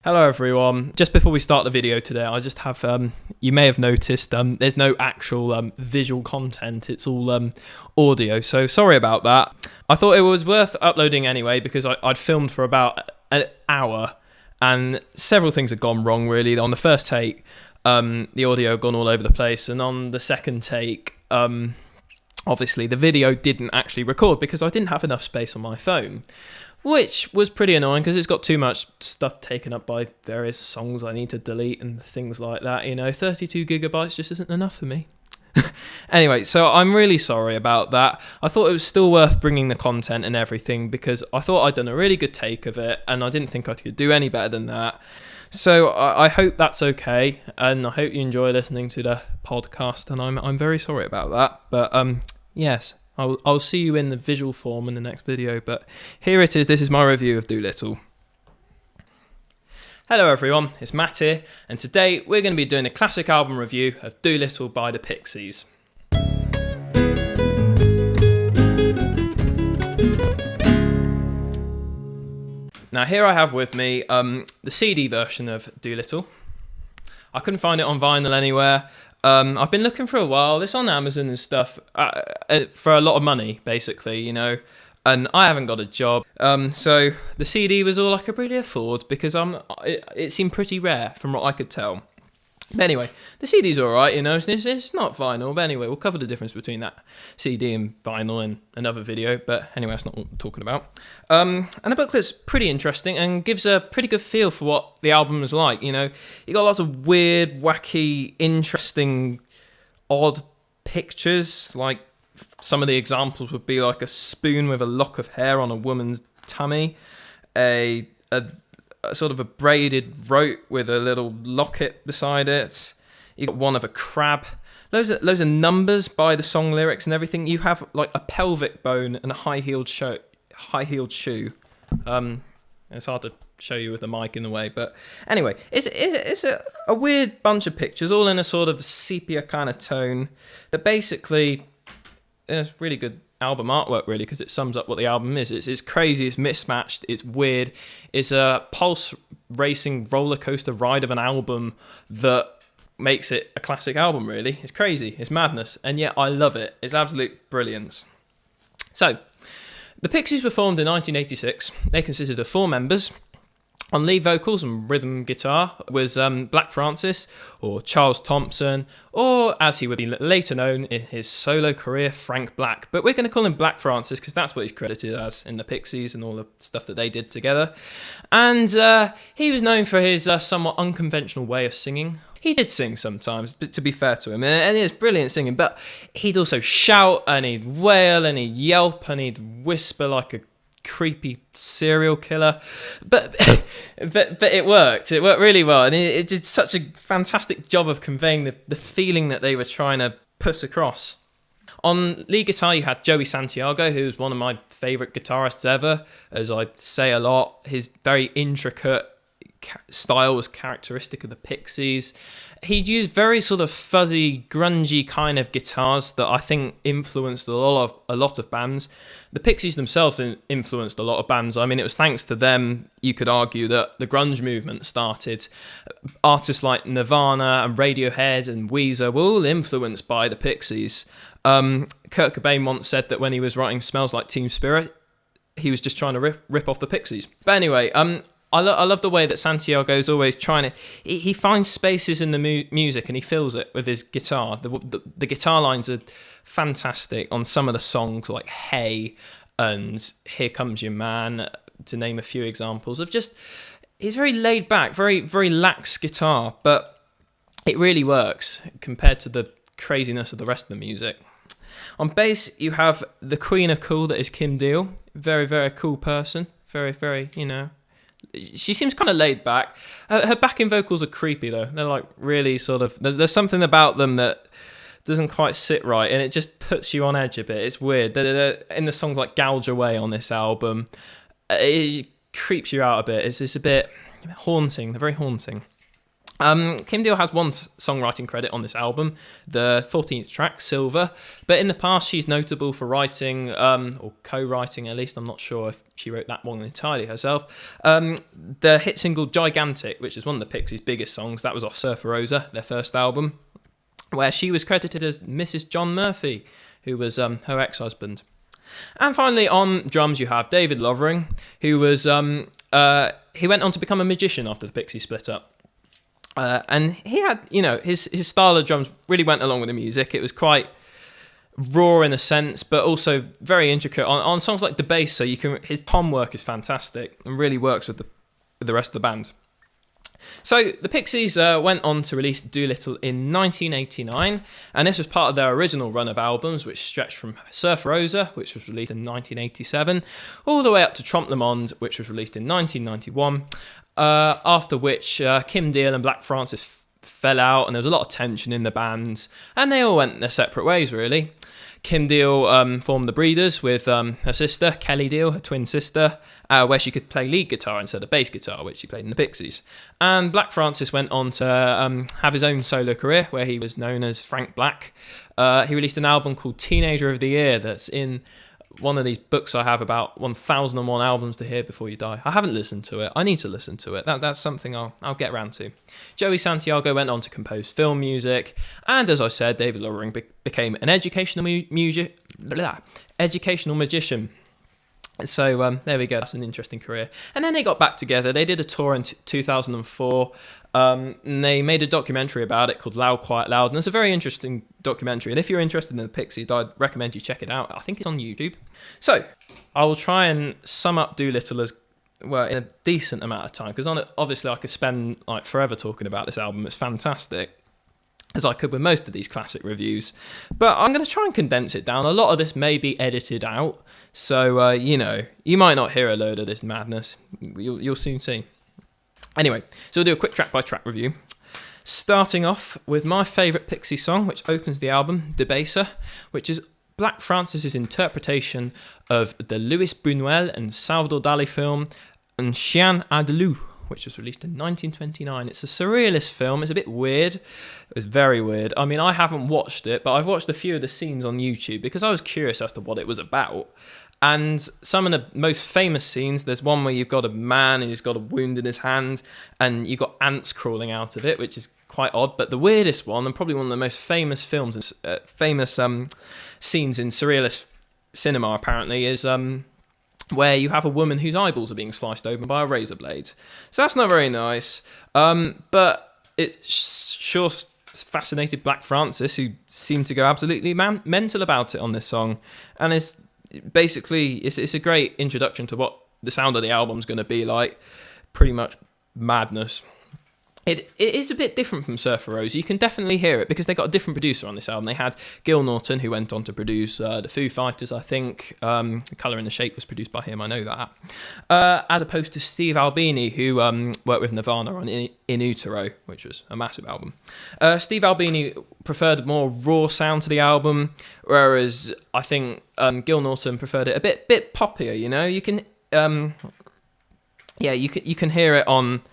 Hello everyone. Just before we start the video today, I just have, you may have noticed, there's no actual visual content, it's all audio, so sorry about that. I thought it was worth uploading anyway because I'd filmed for about an hour and several things had gone wrong really. On the first take, the audio had gone all over the place, and on the second take, obviously the video didn't actually record because I didn't have enough space on my phone. Which was pretty annoying because it's got too much stuff taken up by various songs I need to delete and things like that. 32 gigabytes just isn't enough for me. Anyway, so I'm really sorry about that. I thought it was still worth bringing the content and everything because I thought I'd done a really good take of it and I didn't think I could do any better than that. So I hope that's okay, and I hope you enjoy listening to the podcast, and I'm very sorry about that. But yes. I'll see you in the visual form in the next video, but here it is. This is my review of Doolittle. Hello everyone, it's Matt here, and today we're going to be doing a classic album review of Doolittle by the Pixies. Now here I have with me the CD version of Doolittle. I couldn't find it on vinyl anywhere. I've been looking for a while. It's on Amazon and stuff for a lot of money, basically, and I haven't got a job. So the CD was all I could really afford because it seemed pretty rare from what I could tell. But anyway, the CD's all right, it's not vinyl. But anyway, we'll cover the difference between that CD and vinyl in another video. But anyway, that's not what we're talking about. And the booklet's pretty interesting and gives a pretty good feel for what the album is like. You got lots of weird, wacky, interesting, odd pictures. Like some of the examples would be like a spoon with a lock of hair on a woman's tummy, a sort of a braided rope with a little locket beside it. You got one of a crab. Loads of numbers by the song lyrics and everything. You have like a pelvic bone and a high-heeled shoe. It's hard to show you with the mic in the way, but anyway, it's a weird bunch of pictures, all in a sort of sepia kind of tone. But basically, it's really good album artwork really because it sums up what the album is. It's crazy, it's mismatched, it's weird, it's a pulse racing roller coaster ride of an album that makes it a classic album really. It's crazy, it's madness, and yet I love it. It's absolute brilliance. So the Pixies were formed in 1986. They consisted of 4 members. On lead vocals and rhythm guitar was Black Francis, or Charles Thompson, or as he would be later known in his solo career, Frank Black. But we're going to call him Black Francis because that's what he's credited as in the Pixies and all the stuff that they did together. And he was known for his somewhat unconventional way of singing. He did sing sometimes, but to be fair to him, and it's brilliant singing, but he'd also shout, and he'd wail, and he'd yelp, and he'd whisper like a creepy serial killer, but it worked really well, and it did such a fantastic job of conveying the feeling that they were trying to put across. On lead guitar you had Joey Santiago, who's one of my favourite guitarists ever, as I say a lot. His very intricate style was characteristic of the Pixies. He'd used very sort of fuzzy, grungy kind of guitars that I think influenced a lot of bands. The Pixies themselves influenced a lot of bands. I mean, it was thanks to them, you could argue, that the grunge movement started. Artists like Nirvana and Radiohead and Weezer were all influenced by the Pixies. Kurt Cobain once said that when he was writing Smells Like Teen Spirit, he was just trying to rip off the Pixies. But anyway, I love the way that Santiago is always trying to... He finds spaces in the music and he fills it with his guitar. The guitar lines are fantastic on some of the songs, like Hey and Here Comes Your Man, to name a few examples of just... He's very laid back, very, very lax guitar, but it really works compared to the craziness of the rest of the music. On bass, you have the queen of cool that is Kim Deal. Very, very cool person. Very, very, She seems kind of laid back. Her backing vocals are creepy though. They're like really sort of... There's something about them that doesn't quite sit right, and it just puts you on edge a bit. It's weird. In the songs like Gouge Way on this album, it creeps you out a bit. It's a bit haunting. They're very haunting. Kim Deal has one songwriting credit on this album, the 14th track, Silver, but in the past she's notable for writing, or co-writing at least, I'm not sure if she wrote that one entirely herself, the hit single Gigantic, which is one of the Pixies' biggest songs. That was off Surfer Rosa, their first album, where she was credited as Mrs. John Murphy, who was her ex-husband. And finally, on drums, you have David Lovering, who was he went on to become a magician after the Pixies split up. And he had, his style of drums really went along with the music. It was quite raw in a sense, but also very intricate. On songs like Debaser, his tom work is fantastic and really works with the rest of the band. So the Pixies went on to release Doolittle in 1989, and this was part of their original run of albums, which stretched from Surfer Rosa, which was released in 1987, all the way up to Trompe le Monde, which was released in 1991, after which Kim Deal and Black Francis fell out, and there was a lot of tension in the band, and they all went their separate ways, really. Kim Deal formed the Breeders with her sister, Kelly Deal, her twin sister, where she could play lead guitar instead of bass guitar, which she played in the Pixies. And Black Francis went on to have his own solo career, where he was known as Frank Black. He released an album called Teenager of the Year that's in one of these books I have about 1001 albums to hear before you die. I haven't listened to it. I need to listen to it. That's something I'll get around to. Joey Santiago went on to compose film music, and as I said, David Lovering became an educational magician. So there we go. That's an interesting career. And then they got back together. They did a tour in 2004. And they made a documentary about it called Loud, Quiet, Loud. And it's a very interesting documentary. And if you're interested in the Pixies, I'd recommend you check it out. I think it's on YouTube. So I will try and sum up Doolittle as well in a decent amount of time, because on it, obviously I could spend like forever talking about this album. It's fantastic, as I could with most of these classic reviews. But I'm going to try and condense it down. A lot of this may be edited out. So, you might not hear a load of this madness. You'll soon see. Anyway, so we'll do a quick track-by-track review. Starting off with my favourite Pixie song, which opens the album, Debaser, which is Black Francis's interpretation of the Luis Buñuel and Salvador Dali film Un Chien Andalou, which was released in 1929. It's a surrealist film. It's a bit weird. It was very weird. I mean, I haven't watched it, but I've watched a few of the scenes on YouTube because I was curious as to what it was about. And some of the most famous scenes, there's one where you've got a man who's got a wound in his hand and you've got ants crawling out of it, which is quite odd. But the weirdest one, and probably one of the most famous scenes in surrealist cinema, apparently, is where you have a woman whose eyeballs are being sliced open by a razor blade. So that's not very nice. But it sure fascinated Black Francis, who seemed to go absolutely mental about it on this song. And it's a great introduction to what the sound of the album's going to be like. Pretty much madness. It is a bit different from Surfer Rosa. You can definitely hear it because they got a different producer on this album. They had Gil Norton, who went on to produce the Foo Fighters, I think. Colour and the Shape was produced by him, I know that. As opposed to Steve Albini, who worked with Nirvana on In Utero, which was a massive album. Steve Albini preferred a more raw sound to the album, whereas I think Gil Norton preferred it a bit poppier. You can, you can hear it on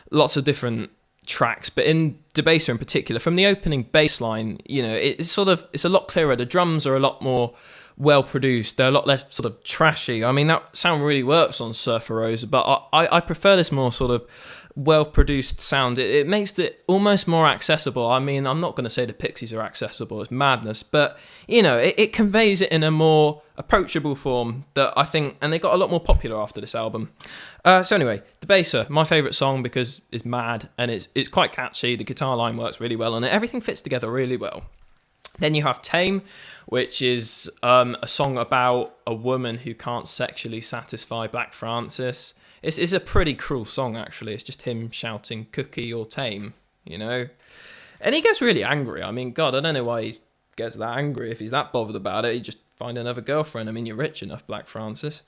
lots of different tracks, but in Debaser in particular, from the opening bass line, it's a lot clearer. The drums are a lot more well produced. They're a lot less sort of trashy. I mean, that sound really works on Surfer Rosa, but I prefer this more sort of well produced sound. It makes it almost more accessible. I mean, I'm not going to say the Pixies are accessible, it's madness, but it conveys it in a more approachable form that I think, and they got a lot more popular after this album. So anyway, Debaser, my favourite song because it's mad and it's quite catchy. The guitar line works really well on it. Everything fits together really well. Then you have Tame, which is a song about a woman who can't sexually satisfy Black Francis. It's a pretty cruel song, actually. It's just him shouting cookie or tame, And he gets really angry. I mean, God, I don't know why he gets that angry. If he's that bothered about it, he just find another girlfriend. I mean, you're rich enough, Black Francis.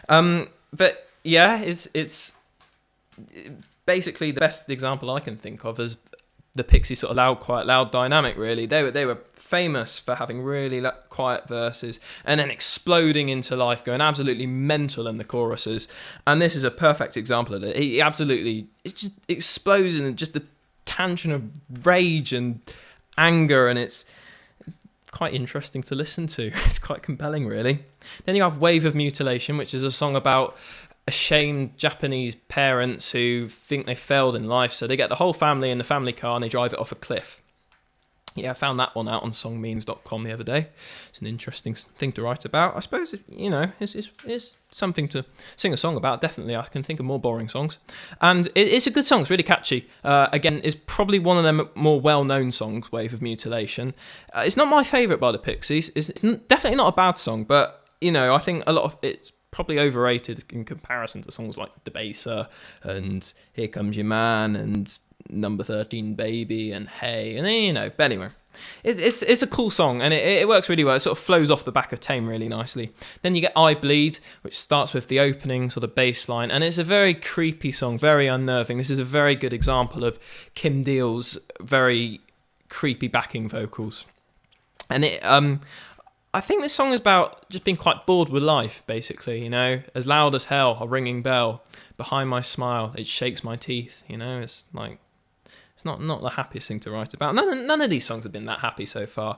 But yeah, it's basically the best example I can think of as the Pixies sort of loud, quiet, loud dynamic, really. They were famous for having really quiet verses and then exploding into life, going absolutely mental in the choruses. And this is a perfect example of it. It's just explodes in just the tantrum of rage and anger, and it's quite interesting to listen to. It's quite compelling, really. Then you have Wave of Mutilation, which is a song about ashamed Japanese parents who think they failed in life, so they get the whole family in the family car and they drive it off a cliff. Yeah, I found that one out on songmemes.com the other day. It's an interesting thing to write about. I suppose, it's something to sing a song about. Definitely, I can think of more boring songs. And it's a good song. It's really catchy. Again, it's probably one of them more well-known songs, Wave of Mutilation. It's not my favourite by the Pixies. It's definitely not a bad song, but, I think a lot of it's probably overrated in comparison to songs like Debaser and Here Comes Your Man and Number 13 Baby and Hey, and then, but anyway, it's a cool song, and it works really well. It sort of flows off the back of Tame really nicely. Then you get I Bleed, which starts with the opening sort of bass line, and it's a very creepy song, very unnerving. This is a very good example of Kim Deal's very creepy backing vocals. And I think this song is about just being quite bored with life, basically, as loud as hell, a ringing bell, behind my smile, it shakes my teeth, it's like, it's not the happiest thing to write about. None of these songs have been that happy so far.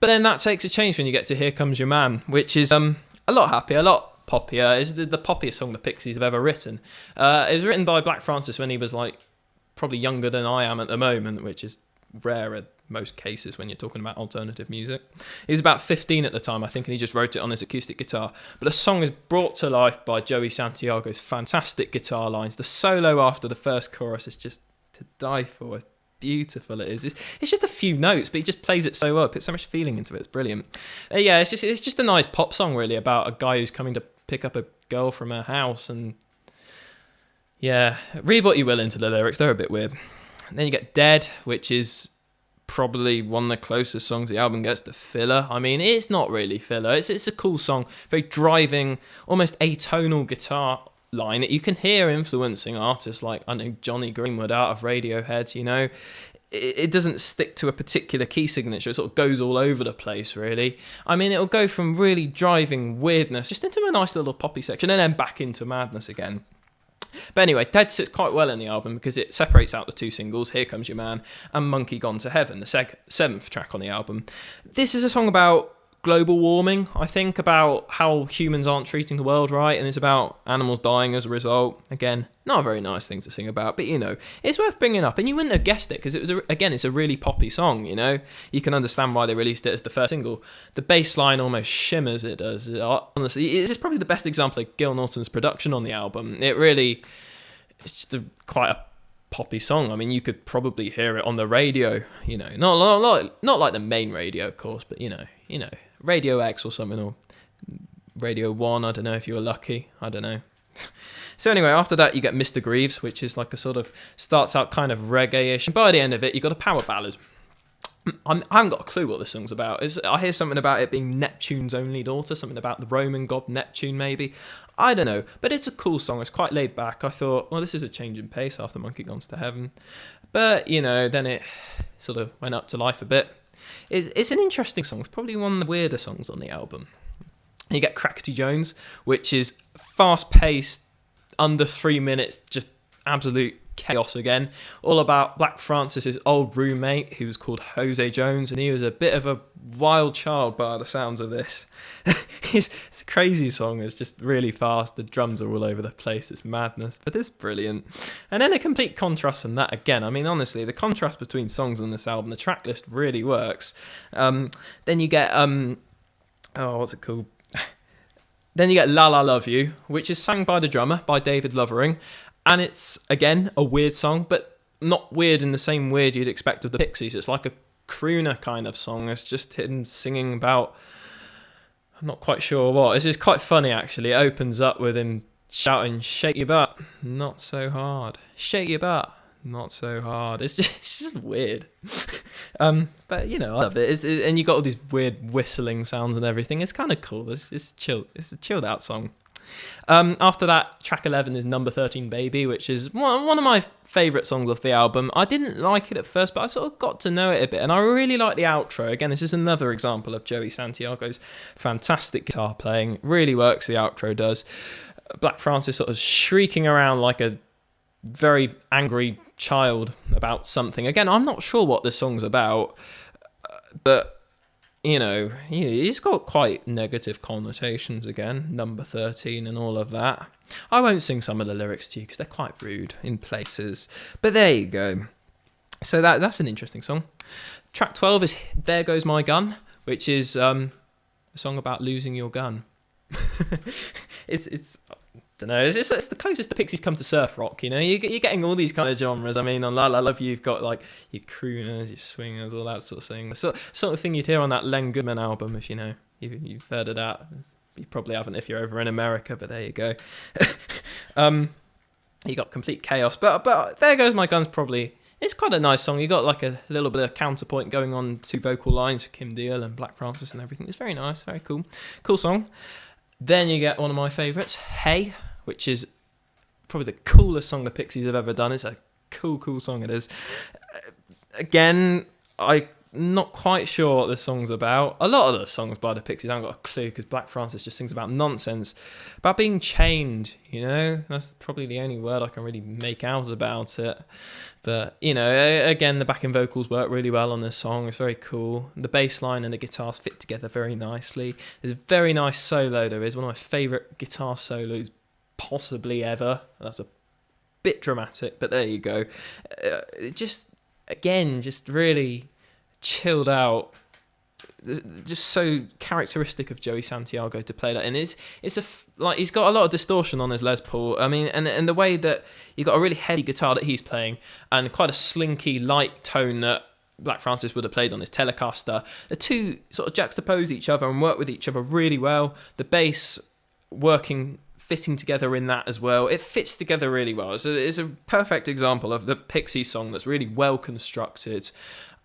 But then that takes a change when you get to Here Comes Your Man, which is a lot happier, a lot poppier. It's the poppiest song the Pixies have ever written. It was written by Black Francis when he was like probably younger than I am at the moment, which is rare in most cases when you're talking about alternative music. He was about 15 at the time, I think, and he just wrote it on his acoustic guitar. But the song is brought to life by Joey Santiago's fantastic guitar lines. The solo after the first chorus is just to die for. It's beautiful it is. It's just a few notes, but he just plays it so well. Puts so much feeling into it. It's brilliant. Yeah, it's just a nice pop song, really, about a guy who's coming to pick up a girl from her house. And yeah, read what you will into the lyrics. They're a bit weird. And then you get Dead, which is probably one of the closest songs the album gets to filler. I mean, it's not really filler. It's a cool song. Very driving, almost atonal guitar line that you can hear influencing artists like, I know, Johnny Greenwood out of Radiohead, It doesn't stick to a particular key signature. It sort of goes all over the place, really. I mean, it'll go from really driving weirdness just into a nice little poppy section and then back into madness again. But anyway, Dead sits quite well in the album because it separates out the two singles, Here Comes Your Man and Monkey Gone to Heaven, the seventh track on the album. This is a song about global warming, I think, about how humans aren't treating the world right, and it's about animals dying as a result. Again, not a very nice thing to sing about, but it's worth bringing up, and you wouldn't have guessed it because it was it's a really poppy song. You can understand why they released it as the first single. The bass line almost shimmers. It does. Honestly, it's probably the best example of Gil Norton's production on the album. It's just quite a poppy song. I mean, you could probably hear it on the radio. Not like the main radio, of course, but Radio X or something, or Radio 1, I don't know if you were lucky, I don't know. So anyway, after that you get Mr. Greaves, which is like a sort of, starts out kind of reggae-ish, and by the end of it you got a power ballad. I haven't got a clue what this song's about. I hear something about it being Neptune's only daughter, something about the Roman god Neptune maybe. I don't know, but it's a cool song, it's quite laid back. I thought, well, this is a change in pace after Monkey Gone to Heaven. But, then it sort of went up to life a bit. It's an interesting song. It's probably one of the weirder songs on the album. You get Crackety Jones, which is fast-paced, under 3 minutes, just absolute chaos again. All about Black Francis's old roommate, who was called Jose Jones, and he was a bit of a wild child by the sounds of this. It's a crazy song. It's just really fast. The drums are all over the place. It's madness, but it's brilliant. And then a complete contrast from that again. I mean, honestly, the contrast between songs on this album, the track list really works. Then you get, what's it called? Then you get La La Love You, which is sung by the drummer, by David Lovering. And it's, again, a weird song, but not weird in the same weird you'd expect of the Pixies. It's like a crooner kind of song. It's just him singing about, I'm not quite sure what. It's quite funny, actually. It opens up with him shouting, shake your butt, not so hard. Shake your butt, not so hard. It's just weird. But, I love it. And you got all these weird whistling sounds and everything. It's kind of cool. It's chill. It's a chilled out song. After that, track 11 is Number 13 Baby, which is one of my favourite songs off the album. I didn't like it at first, but I sort of got to know it a bit, and I really like the outro. Again, this is another example of Joey Santiago's fantastic guitar playing. It really works, the outro does. Black Francis sort of shrieking around like a very angry child about about something. Again, I'm not sure what this song's about, but, you know, it's got quite negative connotations again, number 13 and all of that. I won't sing some of the lyrics to you because they're quite rude in places, but there you go. So that's an interesting song. Track 12 is There Goes My Gun, which is a song about losing your gun. it's I don't know, it's the closest the Pixies come to surf rock, you know. You're getting all these kind of genres. I mean, on La La Love You, you've got like your crooners, your swingers, all that sort of thing. The sort of thing you'd hear on that Len Goodman album, if you know, you've heard of that. You probably haven't if you're over in America, but there you go. You got Complete Chaos, but There Goes My Gun's probably, it's quite a nice song. You got like a little bit of counterpoint going on, 2 vocal lines for Kim Deal and Black Francis and everything. It's very nice, very cool song. Then you get one of my favourites, Hey, which is probably the coolest song the Pixies have ever done. It's a cool song, it is. Again, I'm not quite sure what this song's about. A lot of the songs by the Pixies, I haven't got a clue, because Black Francis just sings about nonsense. About being chained, you know? That's probably the only word I can really make out about it. But, you know, again, the backing vocals work really well on this song. It's very cool. The bass line and the guitars fit together very nicely. There's a very nice solo, there is. One of my favourite guitar solos possibly ever. That's a bit dramatic, but there you go. Just really chilled out. Just so characteristic of Joey Santiago to play that, and it's like he's got a lot of distortion on his Les Paul. I mean, and the way that you got a really heavy guitar that he's playing, and quite a slinky light tone that Black Francis would have played on his Telecaster. The two sort of juxtapose each other and work with each other really well. The bass fitting together in that as well. It fits together really well. It's a perfect example of the Pixies song that's really well constructed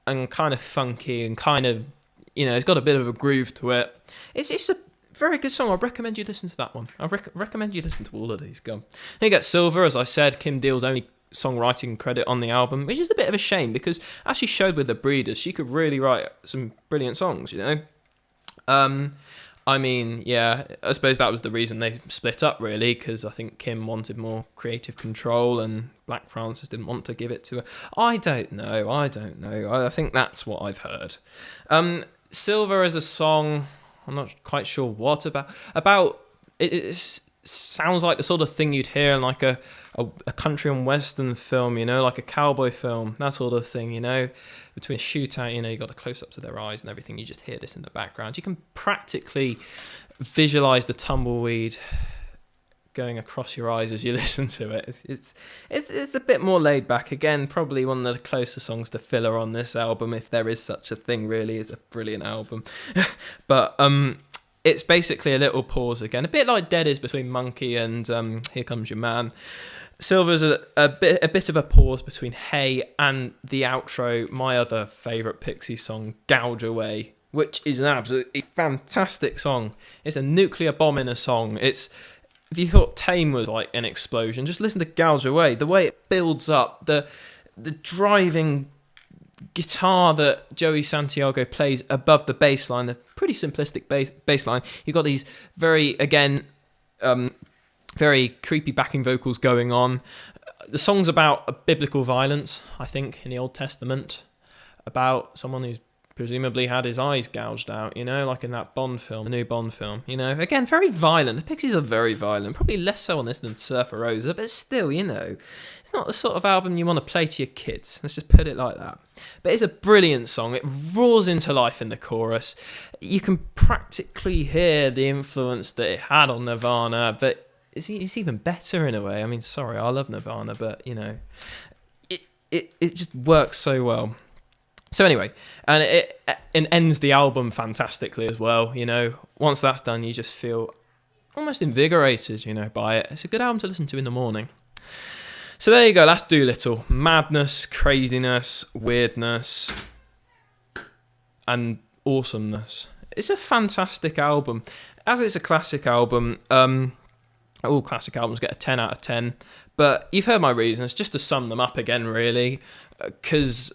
and kind of funky and kind of, you know, it's got a bit of a groove to it. It's a very good song. I recommend you listen to that one. I recommend you listen to all of these. Go. Then you get Silver, as I said, Kim Deal's only songwriting credit on the album, which is a bit of a shame because as she showed with the Breeders, she could really write some brilliant songs, you know. I mean, yeah, I suppose that was the reason they split up, really, because I think Kim wanted more creative control and Black Francis didn't want to give it to her. I don't know. I think that's what I've heard. Silver as a song, I'm not quite sure what about. It sounds like the sort of thing you'd hear in like a country and western film, you know, like a cowboy film, that sort of thing, you know. Between a shootout, you know, you got the close-ups of their eyes and everything, you just hear this in the background. You can practically visualize the tumbleweed going across your eyes as you listen to it. It's a bit more laid back. Again, probably one of the closer songs to filler on this album, if there is such a thing. Really, is a brilliant album. But it's basically a little pause again, a bit like Dead is between Monkey and Here Comes Your Man. Silver's a bit of a pause between Hey and the outro, my other favourite Pixie song, Gouge Way, which is an absolutely fantastic song. It's a nuclear bomb in a song. If you thought Tame was like an explosion, just listen to Gouge Way. The way it builds up, the driving guitar that Joey Santiago plays above the bass line, the pretty simplistic bass line. You've got these very creepy backing vocals going on. The song's about biblical violence, I think, in the Old Testament, about someone who's presumably had his eyes gouged out, you know, like in that Bond film, the new Bond film, you know. Again, very violent. The Pixies are very violent, probably less so on this than Surfer Rosa, but still, you know, it's not the sort of album you want to play to your kids. Let's just put it like that. But it's a brilliant song. It roars into life in the chorus. You can practically hear the influence that it had on Nirvana, but it's even better in a way. I mean, sorry, I love Nirvana, but, you know, it just works so well. So anyway, and it ends the album fantastically as well, you know. Once that's done, you just feel almost invigorated, you know, by it. It's a good album to listen to in the morning. So there you go, that's Doolittle. Madness, craziness, weirdness, and awesomeness. It's a fantastic album. As it's a classic album, all classic albums get a 10 out of 10, but you've heard my reasons, just to sum them up again, really, because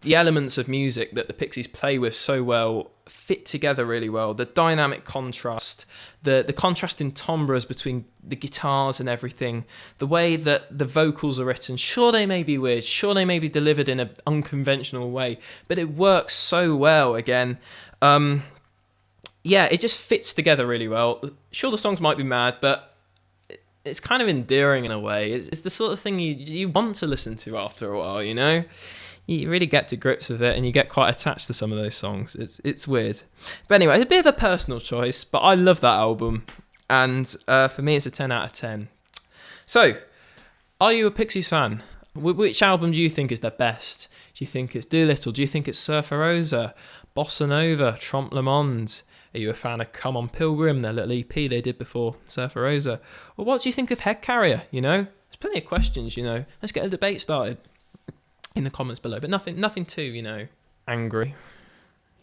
the elements of music that the Pixies play with so well fit together really well. The dynamic contrast, the contrasting timbres between the guitars and everything, the way that the vocals are written. Sure, they may be weird, sure, they may be delivered in an unconventional way, but it works so well again. Yeah, it just fits together really well. Sure, the songs might be mad, but it's kind of endearing in a way. It's the sort of thing you want to listen to after a while, you know? You really get to grips with it, and you get quite attached to some of those songs. It's weird. But anyway, it's a bit of a personal choice, but I love that album. And for me, it's a 10 out of 10. So, are you a Pixies fan? Which album do you think is the best? Do you think it's Doolittle? Do you think it's Surfer Rosa? Bossa Nova? Trompe le Monde? Are you a fan of Come On Pilgrim, their little EP they did before Surfer Rosa? Or what do you think of Head Carrier, you know? There's plenty of questions, you know. Let's get a debate started in the comments below. But nothing too, you know, angry.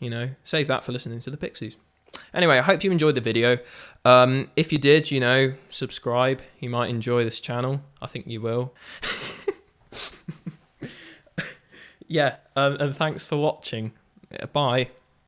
You know, save that for listening to the Pixies. Anyway, I hope you enjoyed the video. If you did, you know, subscribe. You might enjoy this channel. I think you will. Yeah, and thanks for watching. Bye.